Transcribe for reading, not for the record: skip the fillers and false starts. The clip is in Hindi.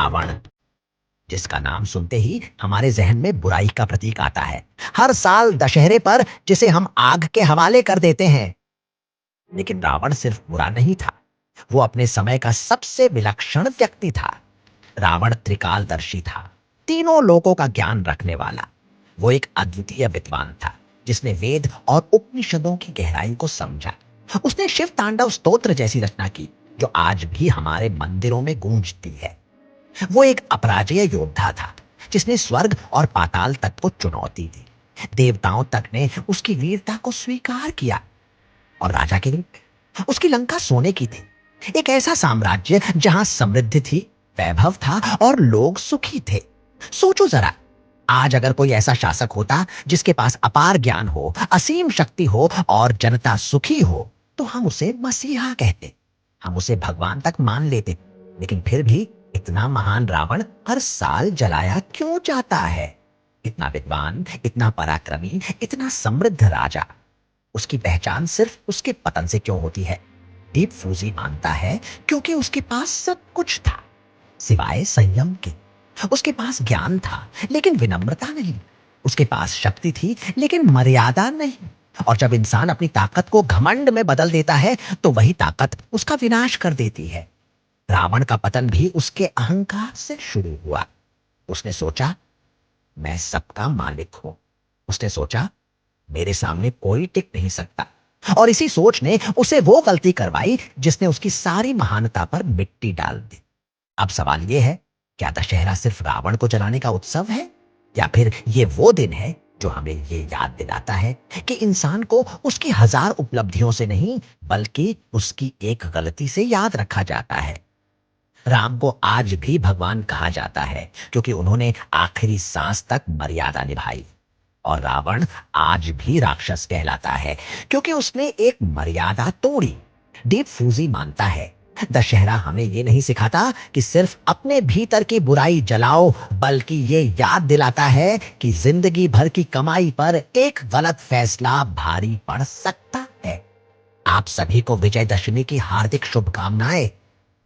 रावण, जिसका नाम सुनते ही हमारे जहन में बुराई का प्रतीक आता है। हर साल दशहरे पर जिसे हम आग के हवाले कर देते हैं। लेकिन रावण सिर्फ बुरा नहीं था, वो अपने समय का सबसे विलक्षण व्यक्ति था। रावण त्रिकालदर्शी था, तीनों लोकों का ज्ञान रखने वाला। वो एक अद्वितीय विद्वान था, जिसने वेद और उपनिषदों की गहराई को समझा। उसने शिव तांडव स्तोत्र जैसी रचना की, जो आज भी हमारे मंदिरों में गूंजती है। वो एक अपराजेय योद्धा था, जिसने स्वर्ग और पाताल तक को चुनौती दी। देवताओं तक ने उसकी वीरता को स्वीकार किया। और राजा के लिए उसकी लंका सोने की थी, एक ऐसा साम्राज्य जहां समृद्धि थी, वैभव था और लोग सुखी थे। सोचो जरा, आज अगर कोई ऐसा शासक होता जिसके पास अपार ज्ञान हो, असीम शक्ति हो और जनता सुखी हो, तो हम उसे मसीहा कहते, हम उसे भगवान तक मान लेते। लेकिन फिर भी इतना महान रावण हर साल जलाया क्यों जाता है? इतना विद्वान, इतना पराक्रमी, इतना समृद्ध राजा, उसकी पहचान सिर्फ उसके पतन से क्यों होती है? डीप फूजी मानता है क्योंकि उसके पास सब कुछ था सिवाय संयम के। उसके पास ज्ञान था लेकिन विनम्रता नहीं। उसके पास शक्ति थी लेकिन मर्यादा नहीं। और जब इंसान अपनी ताकत को घमंड में बदल देता है, तो वही ताकत उसका विनाश कर देती है। रावण का पतन भी उसके अहंकार से शुरू हुआ। उसने सोचा, मैं सबका मालिक हूं। उसने सोचा, मेरे सामने कोई टिक नहीं सकता। और इसी सोच ने उसे वो गलती करवाई जिसने उसकी सारी महानता पर मिट्टी डाल दी। अब सवाल यह है, क्या दशहरा सिर्फ रावण को जलाने का उत्सव है, या फिर ये वो दिन है जो हमें ये याद दिलाता है कि इंसान को उसकी हजार उपलब्धियों से नहीं, बल्कि उसकी एक गलती से याद रखा जाता है। राम को आज भी भगवान कहा जाता है क्योंकि उन्होंने आखिरी सांस तक मर्यादा निभाई। और रावण आज भी राक्षस कहलाता है क्योंकि उसने एक मर्यादा तोड़ी। डीप फूजी मानता है, दशहरा हमें ये नहीं सिखाता कि सिर्फ अपने भीतर की बुराई जलाओ, बल्कि ये याद दिलाता है कि जिंदगी भर की कमाई पर एक गलत फैसला भारी पड़ सकता है। आप सभी को विजयदशमी की हार्दिक शुभकामनाएं।